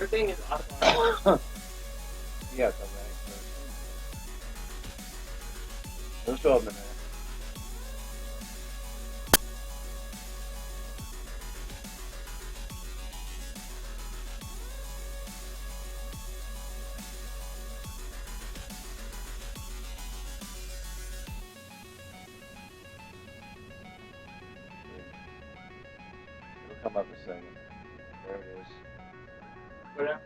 Everything is automatic. Yeah, come back. They'll show up in a minute. It'll come up in a second. There it is. Whatever.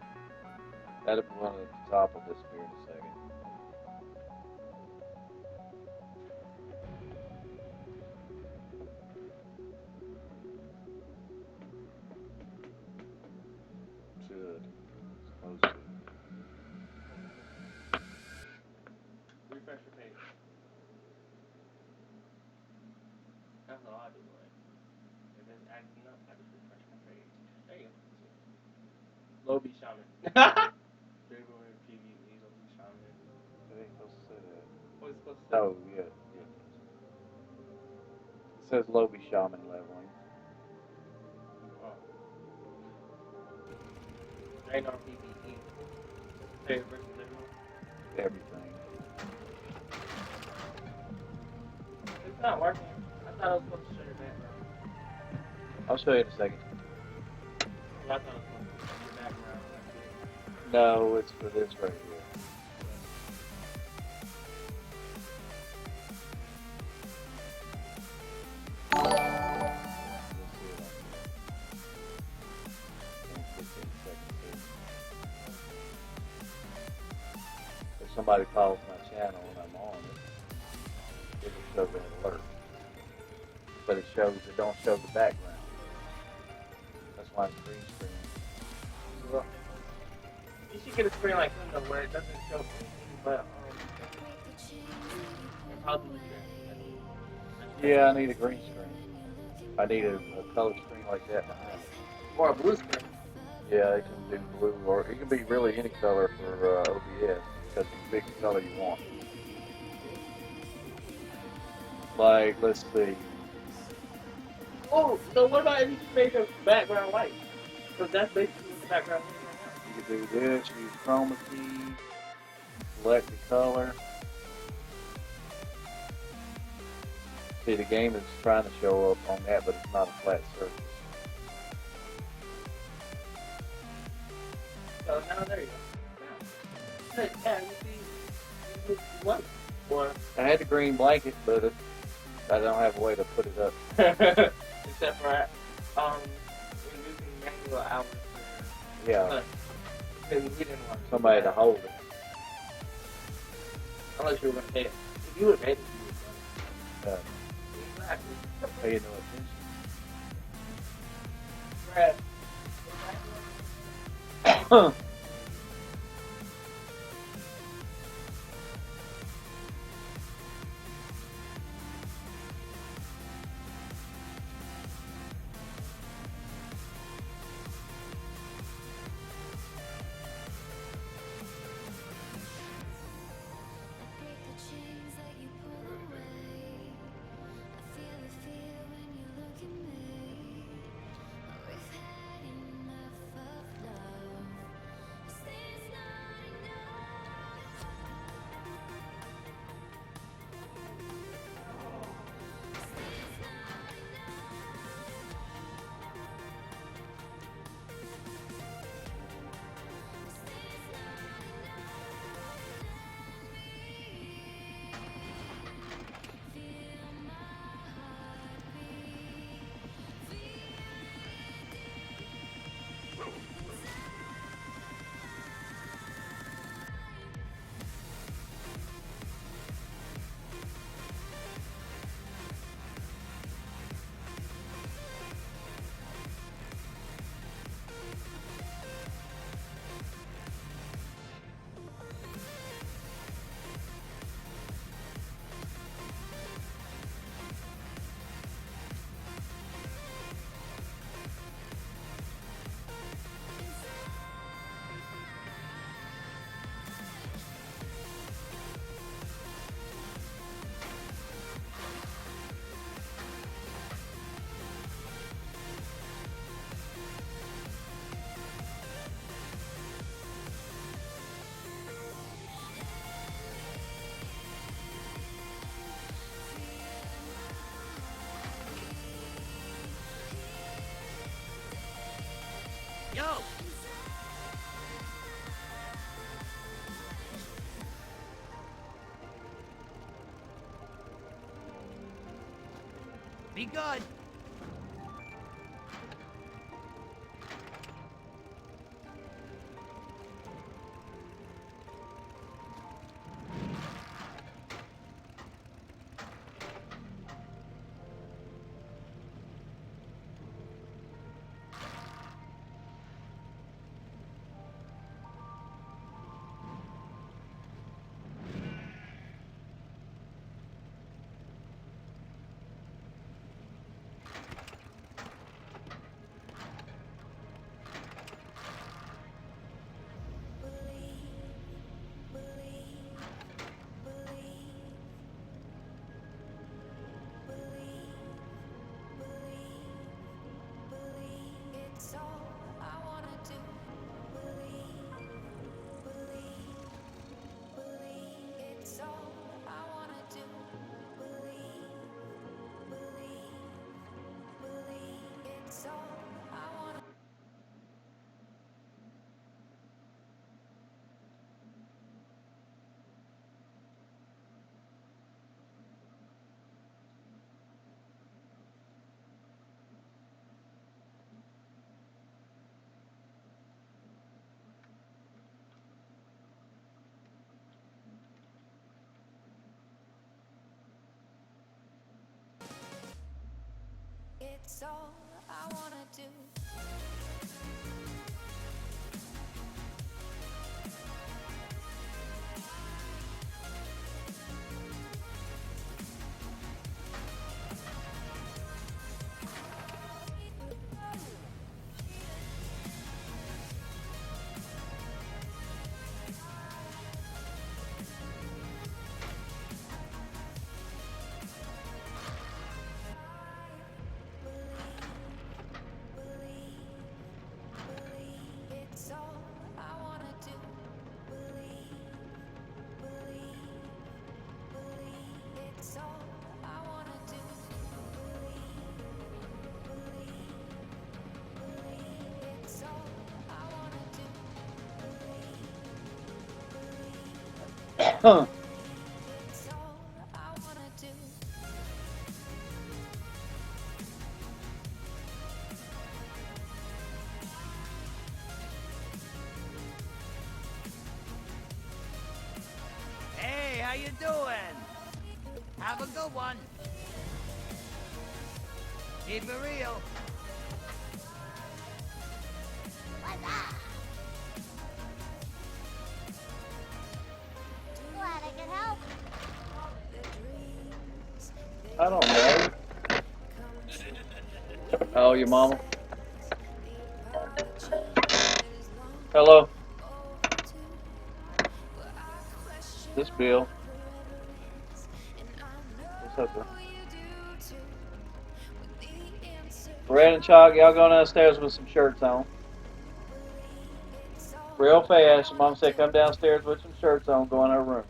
That one at the top will disappear in a second. Should. Supposed to. Refresh your page. That's all I do, right? If it's acting up, I just refresh my page. There you go. Lowbie Shaman. Draenor PVE, Lowbie Shaman. It ain't supposed to say that. What is it supposed to say? Oh, yeah. It says Lowbie Shaman leveling. Oh. Draenor PVE. Hey, versus everyone. Everything. It's not working. I thought I was supposed to show your background. I'll show you in a second. Well, I thought I was supposed to show your background. No, it's for this right here. If somebody calls my channel and I'm on it, it'll show that alert. But it don't show the background. That's why it's green screen. Well, you should get a screen like Windows where it doesn't show anything but how do you do Yeah, I need a green screen. I need a color screen like that behind it. or a blue screen. Yeah, it can do blue, or it can be really any color for OBS, because you can pick the color you want. Like, let's see. Oh, so what about if you just made the background white? Because that's basically what the background is right You can do this, use chroma key, select the color. See, the game is trying to show up on that, but it's not a flat surface. now. So now there you go. Yeah, you see, you white. Or I had the green blanket, but I don't have a way to put it up. except for reducing manual hours for Yeah, because we didn't want somebody to hold it. unless you were going to pay it. If you would pay it, you would Uh, exactly. pay no attention. Brad. Be good. It's all I wanna do. It's all I wanna do. It's all I wanna do. It's all I wanna do. It's all I wanna do. Hey, how you doing? Have a good one. Keep it real. What's up? Glad I could help. I don't know. Oh, your mama? Hello? This Bill. What's up, bro? Red and Chalk, y'all going downstairs with some shirts on. Real fast. Your mom said come downstairs with some shirts on, go in her room.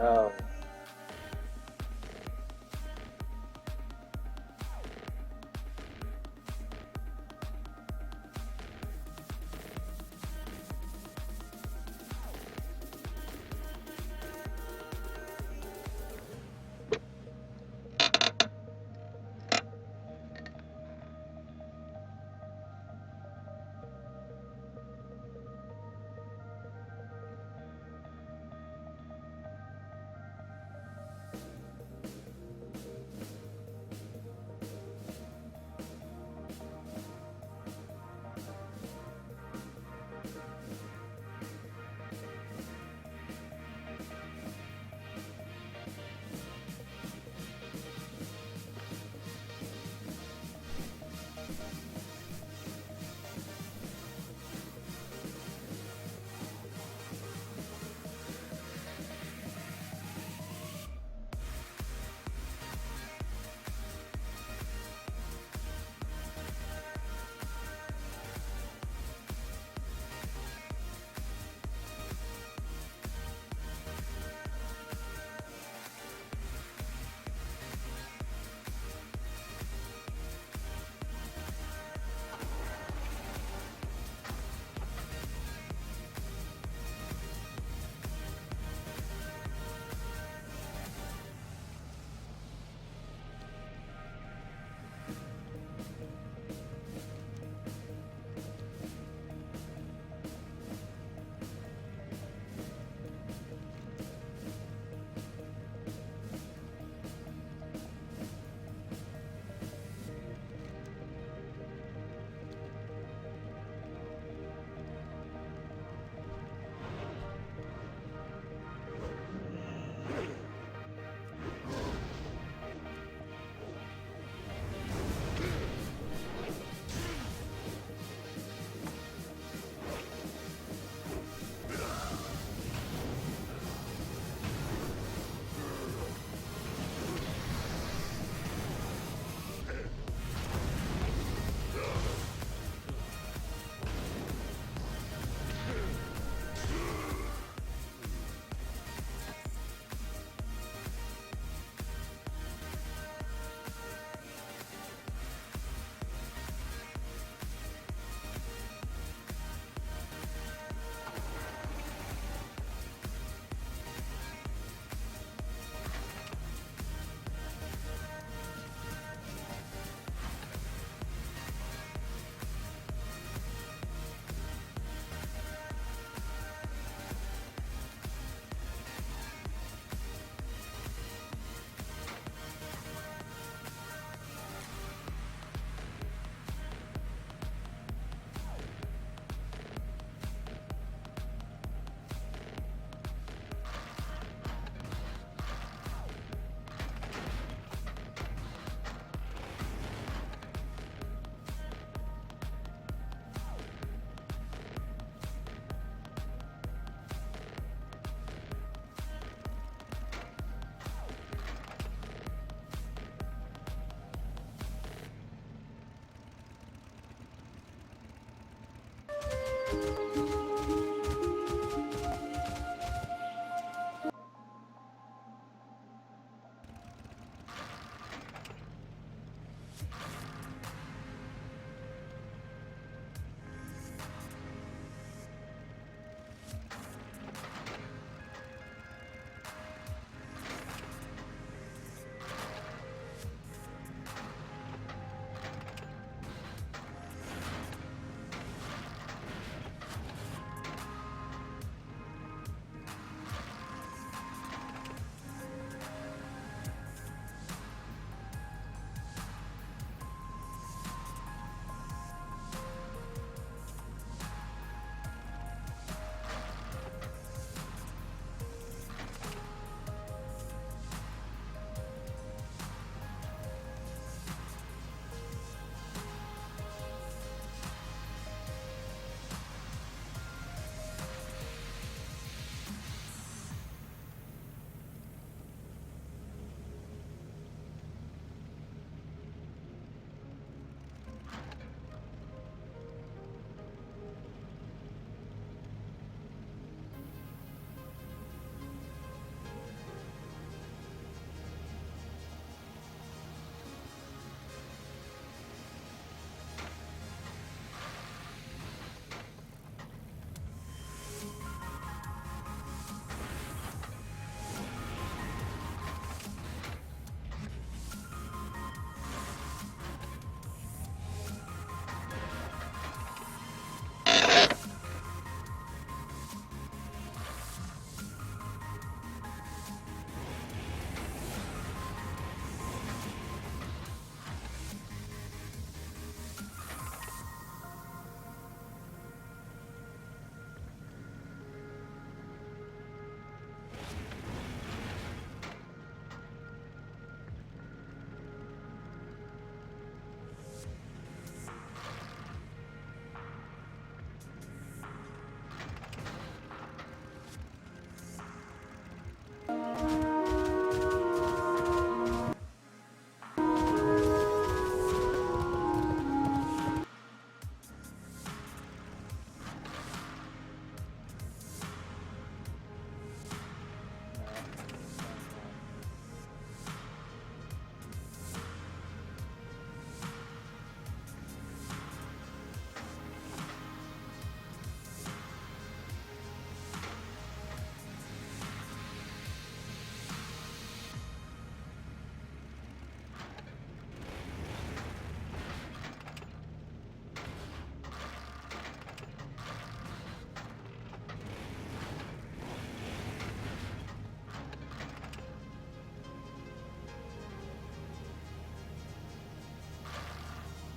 Oh.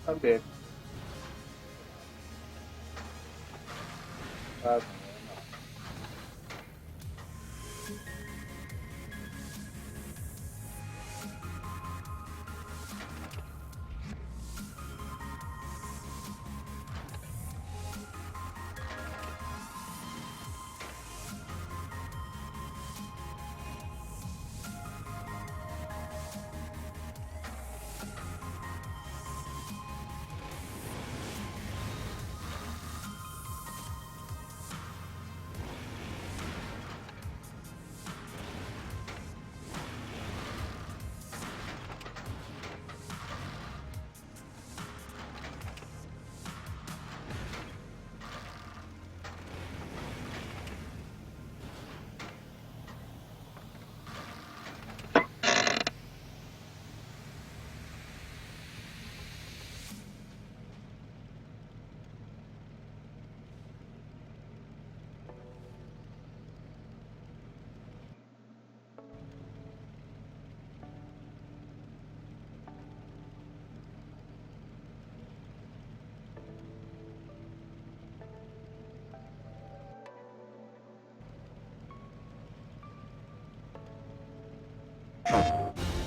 I'm dead. Uh,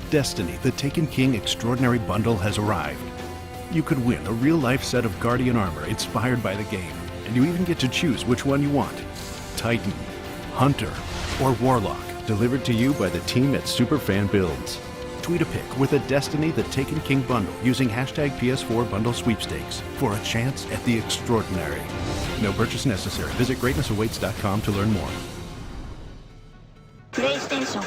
Destiny, the Taken King Extraordinary Bundle has arrived. You could win a real-life set of Guardian armor inspired by the game, and you even get to choose which one you want. Titan, Hunter, or Warlock, delivered to you by the team at Superfan Builds. Tweet a pic with a Destiny, the Taken King bundle using hashtag PS4 Bundle Sweepstakes for a chance at the extraordinary. No purchase necessary. Visit greatnessawaits.com to learn more. PlayStation.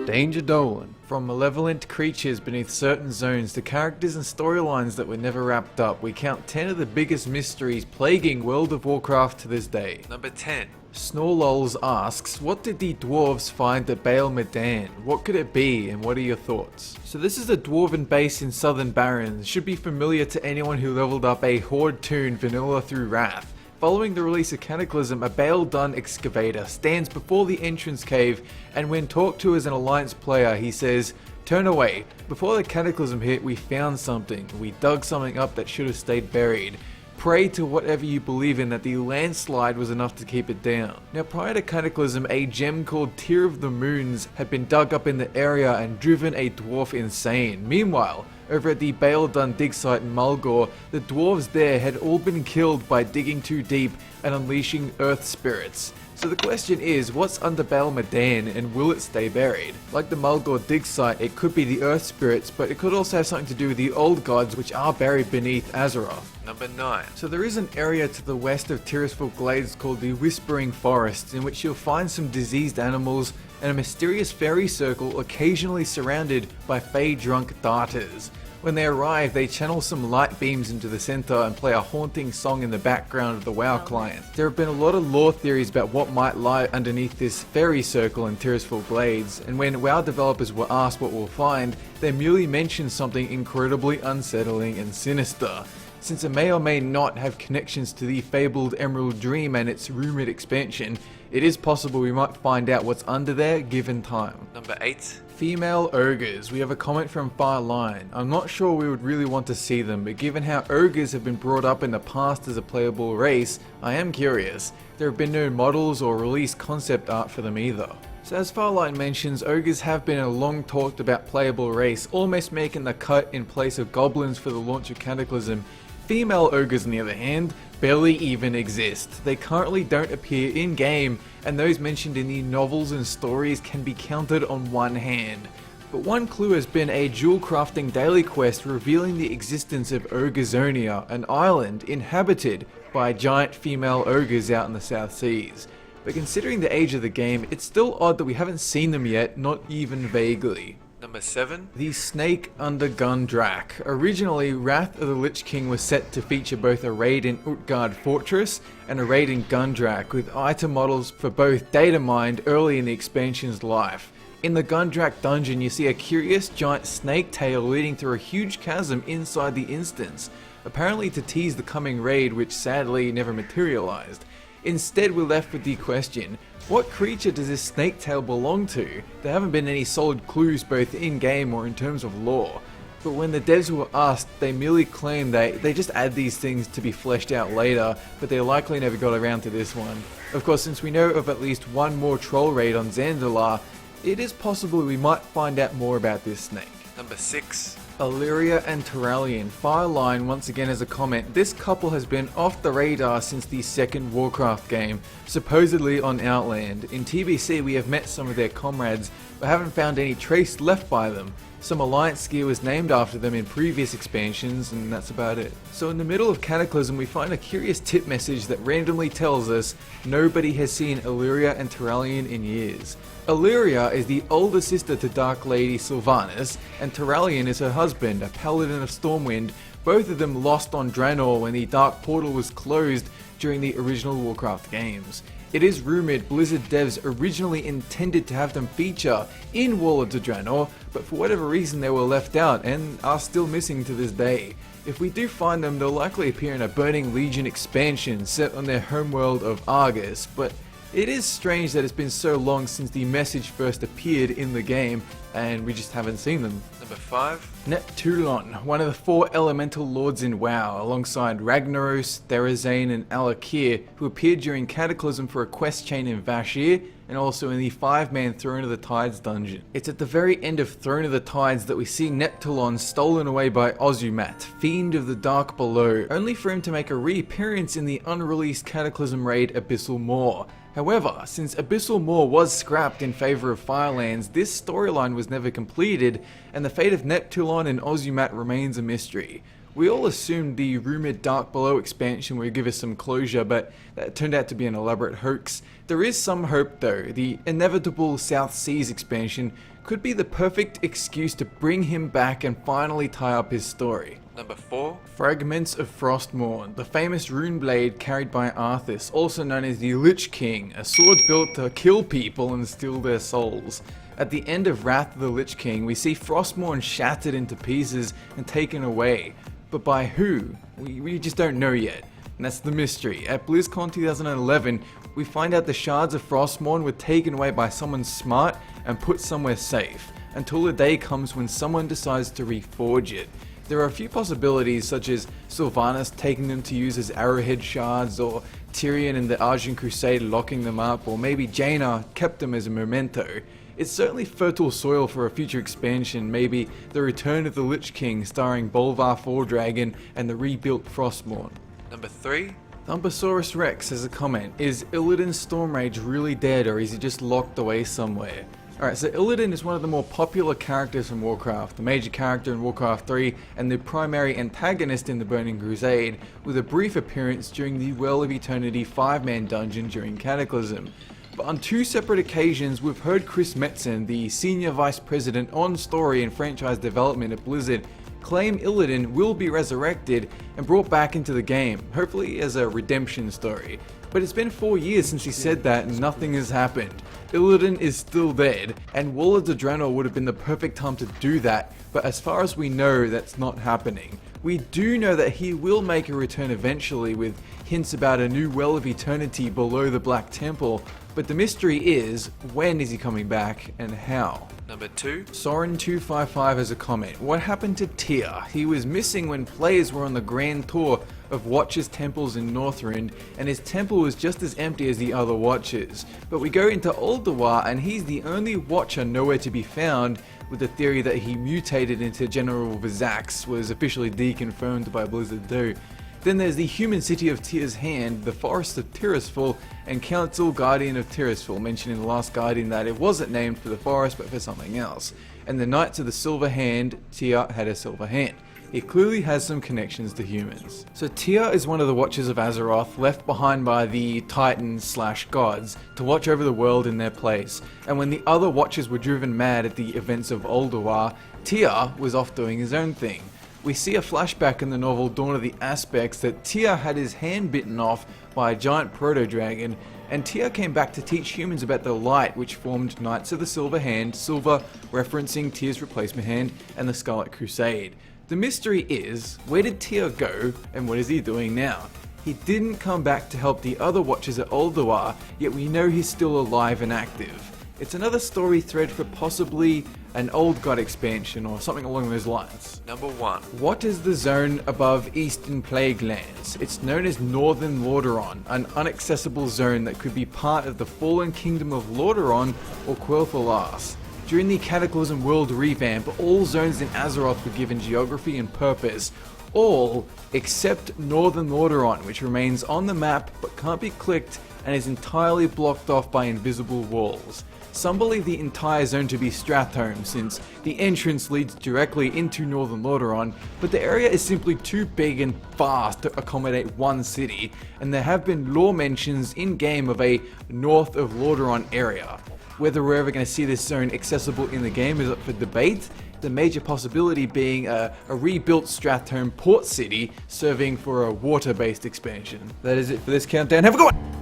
Danger Dolan. From malevolent creatures beneath certain zones to characters and storylines that were never wrapped up, we count 10 of the biggest mysteries plaguing World of Warcraft to this day. Number 10. Snorlols asks, what did the dwarves find at Baal Medan? What could it be, and what are your thoughts? So this is a dwarven base in Southern Barrens. Should be familiar to anyone who leveled up a Horde toon vanilla through Wrath. Following the release of Cataclysm, a Baal Dun excavator stands before the entrance cave, and when talked to as an Alliance player, he says, "Turn away. Before the Cataclysm hit, we found something. We dug something up that should have stayed buried. Pray to whatever you believe in that the landslide was enough to keep it down." Now, prior to Cataclysm, a gem called Tear of the Moons had been dug up in the area and driven a dwarf insane. Meanwhile, over at the Baal Dun dig site in Mulgore, the dwarves there had all been killed by digging too deep and unleashing earth spirits. So the question is, what's under Baal Medan, and will it stay buried? Like the Mulgore dig site, it could be the earth spirits, but it could also have something to do with the old gods which are buried beneath Azeroth. Number 9. So there is an area to the west of Tirisfal Glades called the Whispering Forest, in which you'll find some diseased animals and a mysterious fairy circle occasionally surrounded by fey-drunk darters. When they arrive, they channel some light beams into the center and play a haunting song in the background of the WoW client. There have been a lot of lore theories about what might lie underneath this fairy circle in Tirisfal Glades, and when WoW developers were asked what we'll find, they merely mentioned something incredibly unsettling and sinister. Since it may or may not have connections to the fabled Emerald Dream and its rumored expansion, it is possible we might find out what's under there given time. Number 8. Female ogres. We have a comment from Fireline. I'm not sure we would really want to see them, but given how ogres have been brought up in the past as a playable race, I am curious. There have been no models or released concept art for them either. So as Fireline mentions, ogres have been a long talked about playable race, almost making the cut in place of goblins for the launch of Cataclysm. Female ogres, on the other hand, barely even exist. They currently don't appear in-game, and those mentioned in the novels and stories can be counted on one hand. But one clue has been a jewel crafting daily quest revealing the existence of Ogrezonia, an island inhabited by giant female ogres out in the South Seas. But considering the age of the game, it's still odd that we haven't seen them yet, not even vaguely. Number 7. The Snake Under Gundrak. Originally, Wrath of the Lich King was set to feature both a raid in Utgard Fortress and a raid in Gundrak, with item models for both data mined early in the expansion's life. In the Gundrak dungeon, you see a curious giant snake tail leading through a huge chasm inside the instance, apparently to tease the coming raid, which sadly never materialized. Instead, we're left with the question, what creature does this snake tail belong to? There haven't been any solid clues both in-game or in terms of lore. But when the devs were asked, they merely claimed they just add these things to be fleshed out later, but they likely never got around to this one. Of course, since we know of at least one more troll raid on Zandalar, it is possible we might find out more about this snake. Number 6. Illyria and Turalyon. Fireline once again has a comment. This couple has been off the radar since the second Warcraft game, supposedly on Outland. In TBC we have met some of their comrades, but haven't found any trace left by them. Some Alliance gear was named after them in previous expansions, and that's about it. So in the middle of Cataclysm we find a curious tip message that randomly tells us nobody has seen Illyria and Turalyon in years. Illyria is the older sister to Dark Lady Sylvanas, and Turalyon is her husband, a paladin of Stormwind. Both of them lost on Draenor when the Dark Portal was closed during the original Warcraft games. It is rumoured Blizzard devs originally intended to have them feature in Warlords of Draenor, but for whatever reason they were left out and are still missing to this day. If we do find them, they'll likely appear in a Burning Legion expansion set on their homeworld of Argus, but it is strange that it's been so long since the message first appeared in the game and we just haven't seen them. Number 5. Neptulon, one of the 4 elemental lords in WoW, alongside Ragnaros, Therazane and Alakir, who appeared during Cataclysm for a quest chain in Vashir and also in the 5-man Throne of the Tides dungeon. It's at the very end of Throne of the Tides that we see Neptulon stolen away by Ozumat, Fiend of the Dark Below, only for him to make a reappearance in the unreleased Cataclysm raid Abyssal Maw. However, since Abyssal Maw was scrapped in favour of Firelands, this storyline was never completed, and the fate of Neptulon and Ozumat remains a mystery. We all assumed the rumoured Dark Below expansion would give us some closure, but that turned out to be an elaborate hoax. There is some hope though. The inevitable South Seas expansion could be the perfect excuse to bring him back and finally tie up his story. Number 4. Fragments of Frostmourne, the famous rune blade carried by Arthas, also known as the Lich King, a sword built to kill people and steal their souls. At the end of Wrath of the Lich King, we see Frostmourne shattered into pieces and taken away. But by who? We just don't know yet. And that's the mystery. At BlizzCon 2011, we find out the shards of Frostmourne were taken away by someone smart and put somewhere safe, until the day comes when someone decides to reforge it. There are a few possibilities, such as Sylvanas taking them to use as arrowhead shards, or Tyrion and the Argent Crusade locking them up, or maybe Jaina kept them as a memento. It's certainly fertile soil for a future expansion, maybe the return of the Lich King starring Bolvar 4 Dragon and the rebuilt Frostmourne. Number 3. Thumbosaurus Rex has a comment. Is Illidan's Stormrage really dead, or is he just locked away somewhere? Alright, so Illidan is one of the more popular characters from Warcraft, the major character in Warcraft 3 and the primary antagonist in the Burning Crusade, with a brief appearance during the Well of Eternity 5-man dungeon during Cataclysm. But on 2 separate occasions we've heard Chris Metzen, the senior vice president on story and franchise development at Blizzard, claim Illidan will be resurrected and brought back into the game, hopefully as a redemption story. But it's been 4 years since he said that and nothing has happened. Illidan is still dead, and Warlords of Draenor would have been the perfect time to do that, but as far as we know, that's not happening. We do know that he will make a return eventually, with hints about a new Well of Eternity below the Black Temple, but the mystery is, when is he coming back and how? Number 2. Soren255 has a comment. What happened to Tyr? He was missing when players were on the grand tour of Watchers' temples in Northrend, and his temple was just as empty as the other Watchers. But we go into Ulduar and he's the only Watcher nowhere to be found, with the theory that he mutated into General Vizax was officially deconfirmed by Blizzard 2. Then there's the human city of Tyr's Hand, the forest of Tirisfal, and Council Guardian of Tirisfal, mentioned in the last Guardian that it wasn't named for the forest but for something else. And the Knights of the Silver Hand, Tyr had a silver hand. It clearly has some connections to humans. So Tyr is one of the Watchers of Azeroth, left behind by the Titans/gods to watch over the world in their place. And when the other Watchers were driven mad at the events of Ulduar, Tyr was off doing his own thing. We see a flashback in the novel Dawn of the Aspects that Tyr had his hand bitten off by a giant proto-dragon, and Tyr came back to teach humans about the light, which formed Knights of the Silver Hand, silver referencing Tyr's replacement hand, and the Scarlet Crusade. The mystery is, where did Tyr go, and what is he doing now? He didn't come back to help the other Watchers at Ulduar, yet we know he's still alive and active. It's another story thread for possibly an Old God expansion or something along those lines. Number 1. What is the zone above Eastern Plague Lands? It's known as Northern Lordaeron, an inaccessible zone that could be part of the fallen kingdom of Lordaeron or Quel'Thalas. During the Cataclysm World revamp, all zones in Azeroth were given geography and purpose. All except Northern Lordaeron, which remains on the map but can't be clicked and is entirely blocked off by invisible walls. Some believe the entire zone to be Strathhome, since the entrance leads directly into Northern Lordaeron, but the area is simply too big and vast to accommodate one city, and there have been lore mentions in-game of a north of Lordaeron area. Whether we're ever going to see this zone accessible in the game is up for debate, the major possibility being a rebuilt Strathhome port city serving for a water-based expansion. That is it for this countdown. Have a good one!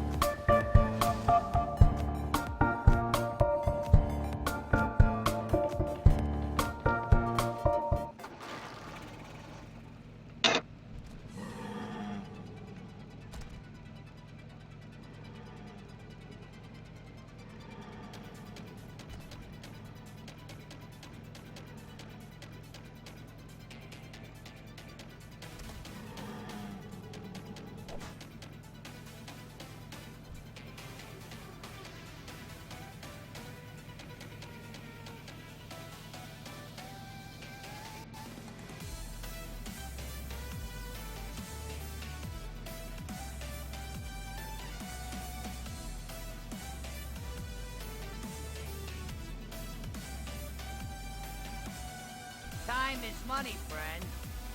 Time is money, friend.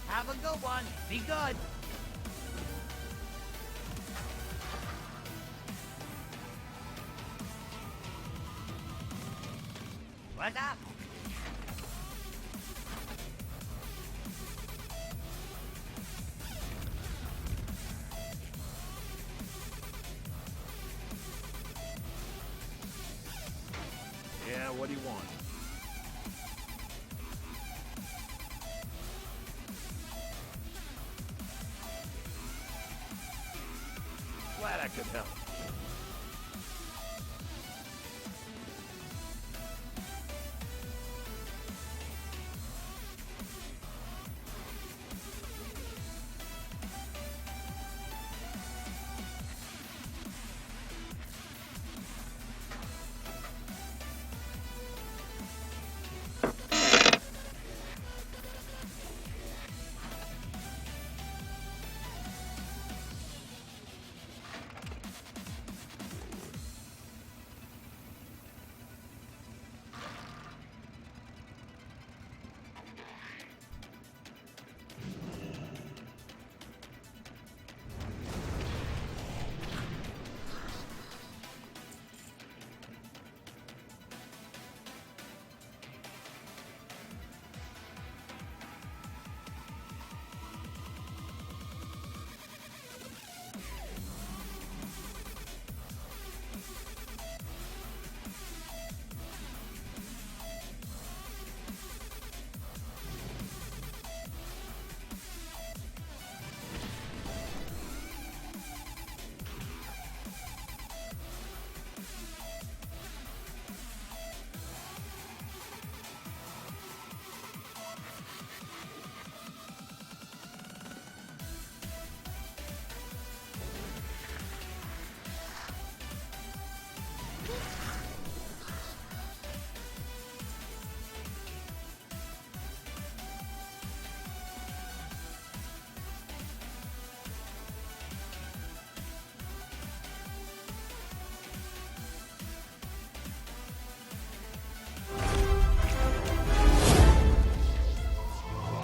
Have a good one. Be good. What's up? Yeah, what do you want? Glad I could help.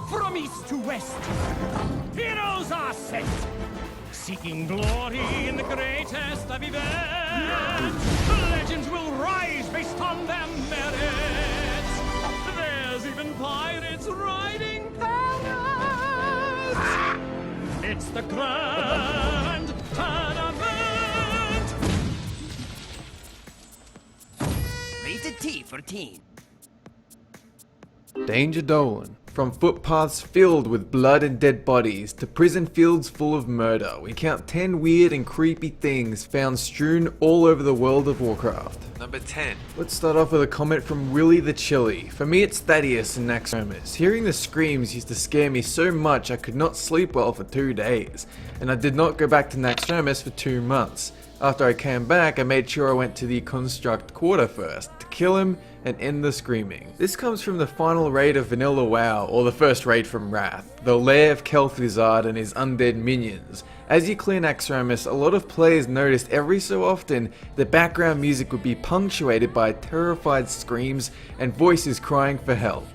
From east to west, heroes are sent, seeking glory in the greatest of events. Legends will rise based on their merits. There's even pirates riding parrots. It's the grand tournament. Rated T for teen. Danger Dolan. From footpaths filled with blood and dead bodies to prison fields full of murder, we count 10 weird and creepy things found strewn all over the world of Warcraft. Number 10. Let's start off with a comment from Willie the Chili. For me it's Thaddeus and Naxxramas. Hearing the screams used to scare me so much I could not sleep well for 2 days, and I did not go back to Naxxramas for 2 months. After I came back, I made sure I went to the Construct Quarter first, to kill him and end the screaming. This comes from the final raid of Vanilla WoW, or the first raid from Wrath, the lair of Kel'Thuzad and his undead minions. As you clear Naxxramas, a lot of players noticed every so often the background music would be punctuated by terrified screams and voices crying for help.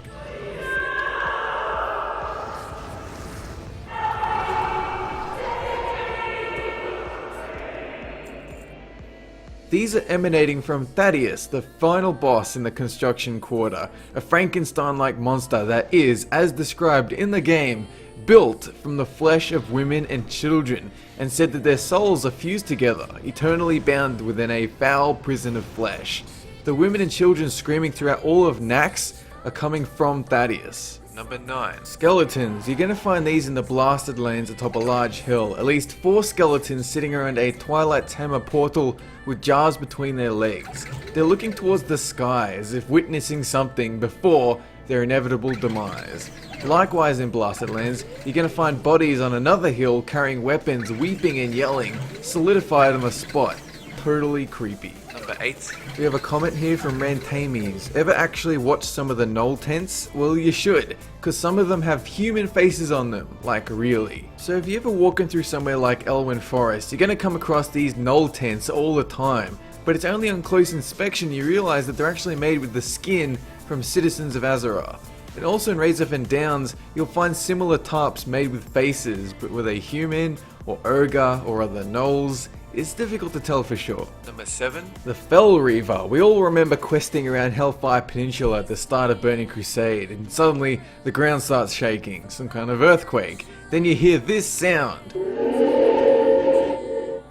These are emanating from Thaddeus, the final boss in the Construction Quarter, a Frankenstein-like monster that is, as described in the game, built from the flesh of women and children, and said that their souls are fused together, eternally bound within a foul prison of flesh. The women and children screaming throughout all of Nax are coming from Thaddeus. Number 9. Skeletons. You're going to find these in the blasted lands atop a large hill. At least 4 skeletons sitting around a Twilight Hammer portal with jars between their legs. They're looking towards the sky as if witnessing something before their inevitable demise. Likewise in Blasted Lands, you're going to find bodies on another hill carrying weapons, weeping and yelling, solidified on the spot. Totally creepy. Number 8. We have a comment here from Rantamies. Ever actually watched some of the Knoll tents? Well, you should, because some of them have human faces on them, like really. So if you're ever walking through somewhere like Elwyn Forest, you're going to come across these Knoll tents all the time, but it's only on close inspection you realize that they're actually made with the skin from citizens of Azeroth. And also in Razor Fen Downs, you'll find similar tarps made with faces, but with a human, or ogre, or other gnolls. It's difficult to tell for sure. Number 7. The Fel Reaver. We all remember questing around Hellfire Peninsula at the start of Burning Crusade, and suddenly the ground starts shaking, some kind of earthquake. Then you hear this sound.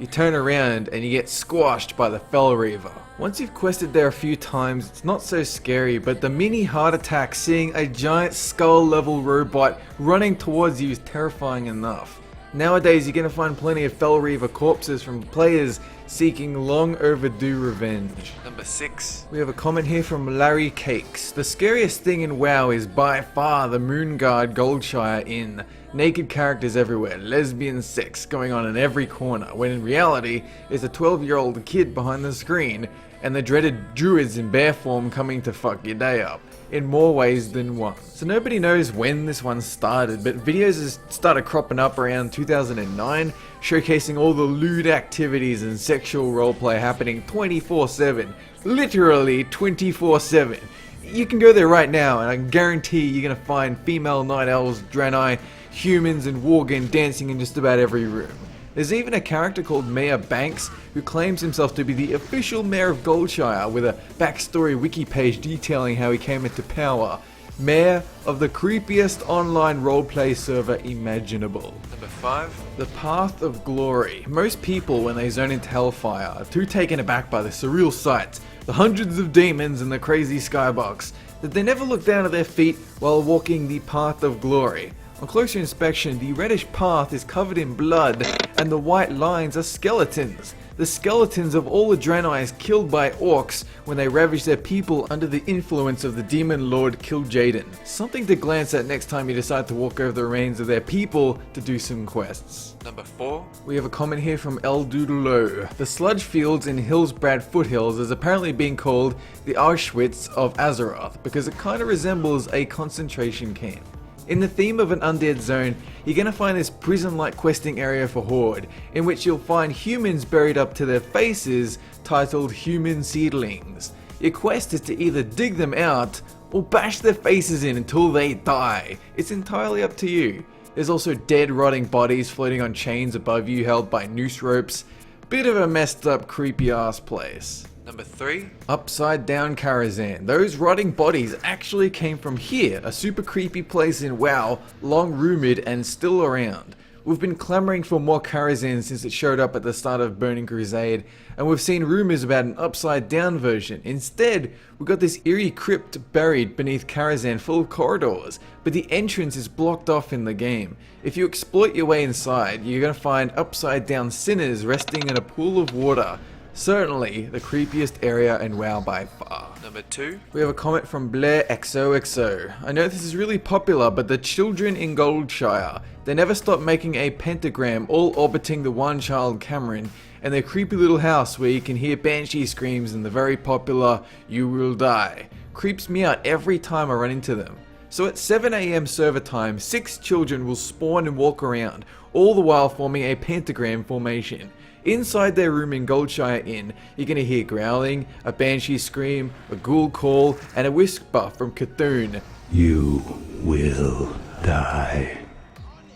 You turn around and you get squashed by the Fel Reaver. Once you've quested there a few times, it's not so scary, but the mini heart attack seeing a giant skull level robot running towards you is terrifying enough. Nowadays, you're going to find plenty of Fel Reaver corpses from players seeking long overdue revenge. Number 6. We have a comment here from Larry Cakes. The scariest thing in WoW is by far the Moonguard Goldshire Inn. Naked characters everywhere, lesbian sex going on in every corner, when in reality, it's a 12-year-old kid behind the screen, and the dreaded druids in bear form coming to fuck your day up, in more ways than one. So nobody knows when this one started, but videos has started cropping up around 2009, showcasing all the lewd activities and sexual roleplay happening 24/7, literally 24/7. You can go there right now, and I can guarantee you're gonna find female night elves, Draenor, humans, and Worgen dancing in just about every room. There's even a character called Mayor Banks who claims himself to be the official mayor of Goldshire, with a backstory wiki page detailing how he came into power. Mayor of the creepiest online roleplay server imaginable. Number 5. The Path of Glory. Most people, when they zone into Hellfire, are too taken aback by the surreal sights, the hundreds of demons and the crazy skybox, that they never look down at their feet while walking the Path of Glory. On closer inspection, the reddish path is covered in blood, and the white lines are skeletons. The skeletons of all the Draenor killed by orcs when they ravaged their people under the influence of the demon lord Kil'jaeden. Something to glance at next time you decide to walk over the remains of their people to do some quests. Number 4. We have a comment here from El Doodlo. The sludge fields in Hillsbrad Foothills is apparently being called the Auschwitz of Azeroth because it kind of resembles a concentration camp. In the theme of an undead zone, you're going to find this prison-like questing area for Horde, in which you'll find humans buried up to their faces, titled Human Seedlings. Your quest is to either dig them out, or bash their faces in until they die. It's entirely up to you. There's also dead, rotting bodies floating on chains above you held by noose ropes. Bit of a messed up, creepy ass place. Number 3. Upside Down Karazhan. Those rotting bodies actually came from here, a super creepy place in WoW, long rumored and still around. We've been clamoring for more Karazhan since it showed up at the start of Burning Crusade, and we've seen rumours about an upside down version. Instead, we got this eerie crypt buried beneath Karazhan full of corridors, but the entrance is blocked off in the game. If you exploit your way inside, you're going to find upside down sinners resting in a pool of water. Certainly the creepiest area in WoW by far. Number 2, we have a comment from Blair XOXO. I know this is really popular, but the children in Goldshire, they never stop making a pentagram all orbiting the one child Cameron and their creepy little house where you can hear banshee screams and the very popular "You Will Die" creeps me out every time I run into them. So at 7 AM server time, 6 children will spawn and walk around, all the while forming a pentagram formation. Inside their room in Goldshire Inn, you're going to hear growling, a banshee scream, a ghoul call, and a whisper from Cthulhu. You will die.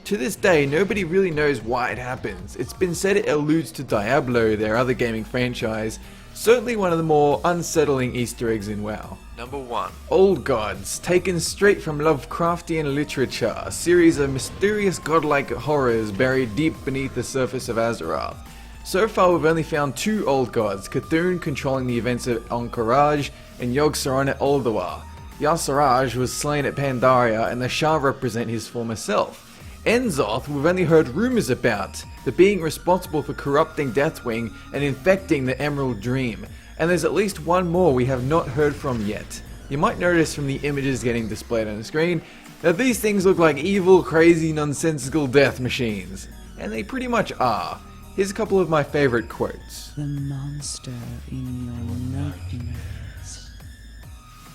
To this day, nobody really knows why it happens. It's been said it alludes to Diablo, their other gaming franchise, certainly one of the more unsettling Easter eggs in WoW. Number 1. Old Gods, taken straight from Lovecraftian literature, a series of mysterious godlike horrors buried deep beneath the surface of Azeroth. So far we've only found 2 old gods, Cthulhu controlling the events of Ahn'Qiraj and Yogg-Saron at Ulduar. Yogg-Saron was slain at Pandaria and the Shah represent his former self. Enzoth we've only heard rumours about, the being responsible for corrupting Deathwing and infecting the Emerald Dream, and there's at least one more we have not heard from yet. You might notice from the images getting displayed on the screen that these things look like evil, crazy, nonsensical death machines, and they pretty much are. Here's a couple of my favourite quotes. The monster in your nightmares.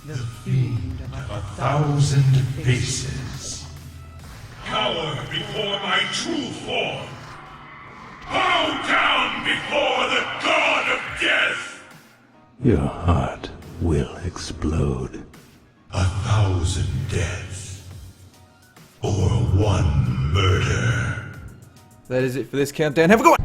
The fiend of 1,000 faces. Cower before my true form. Bow down before the god of death. Your heart will explode. 1,000 deaths. Or 1 murder. That is it for this countdown. Have a good one!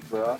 Bruh.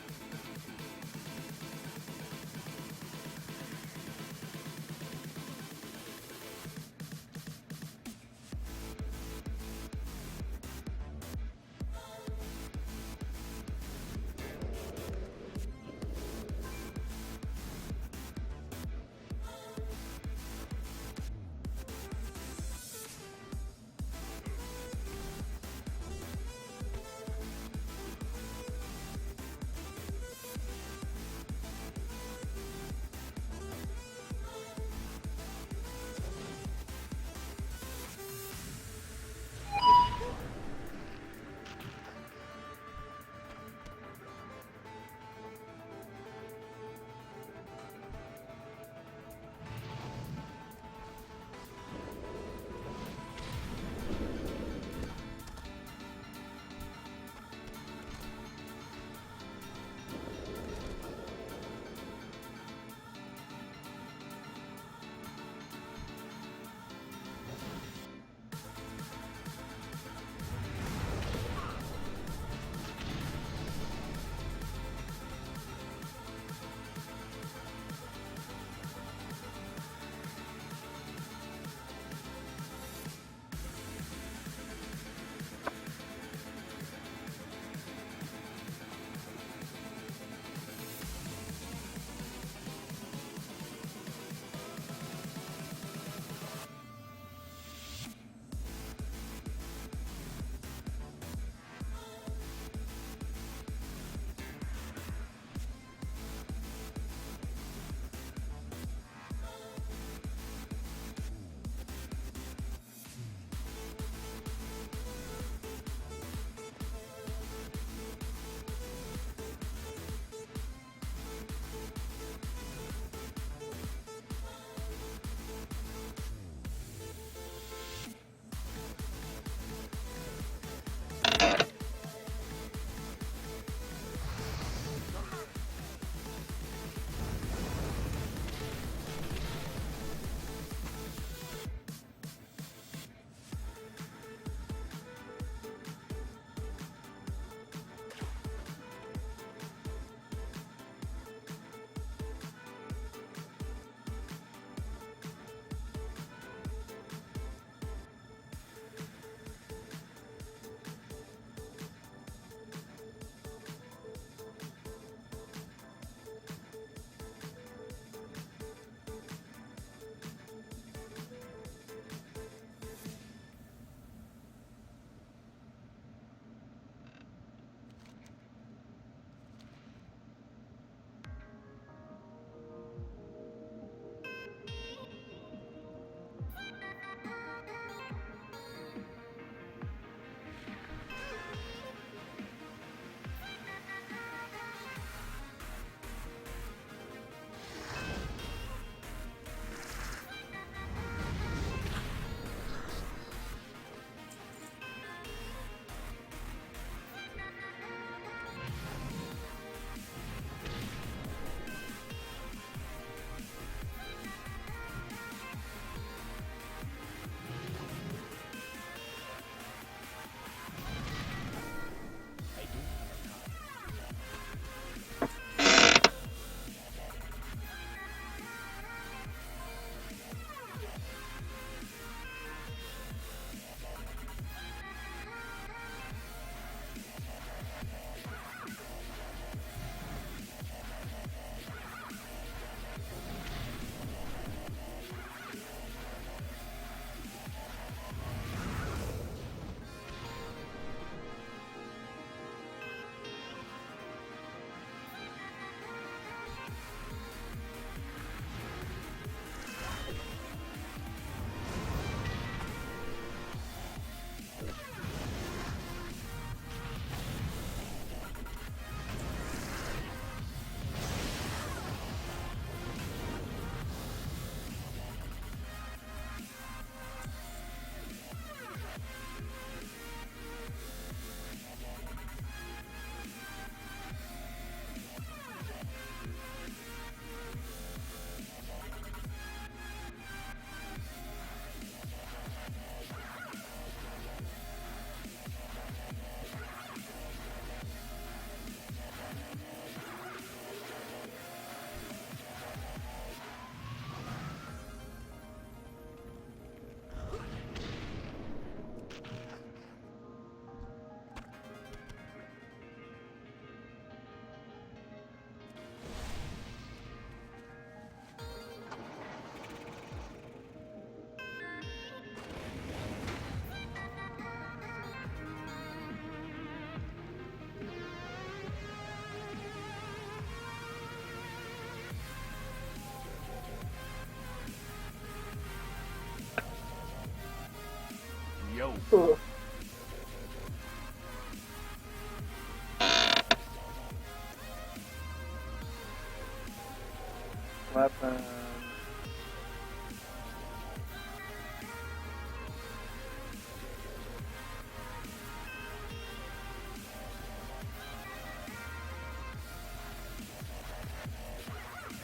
Weapon.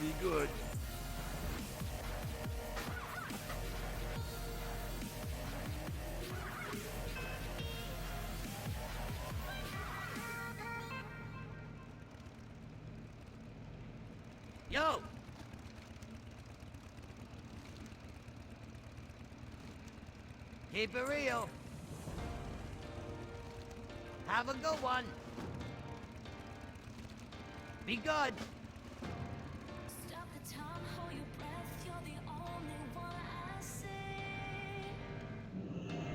Be good. Yo! Keep it real. Have a good one. Be good. Stop the time, hold your breath. You're the only one I see.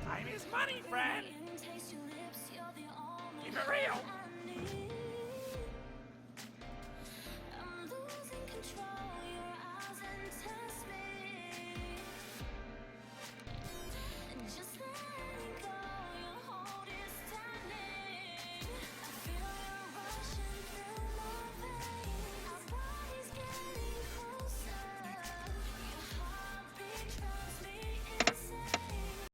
Time is money, friend. Taste your lips. You're the only Keep it real. I need.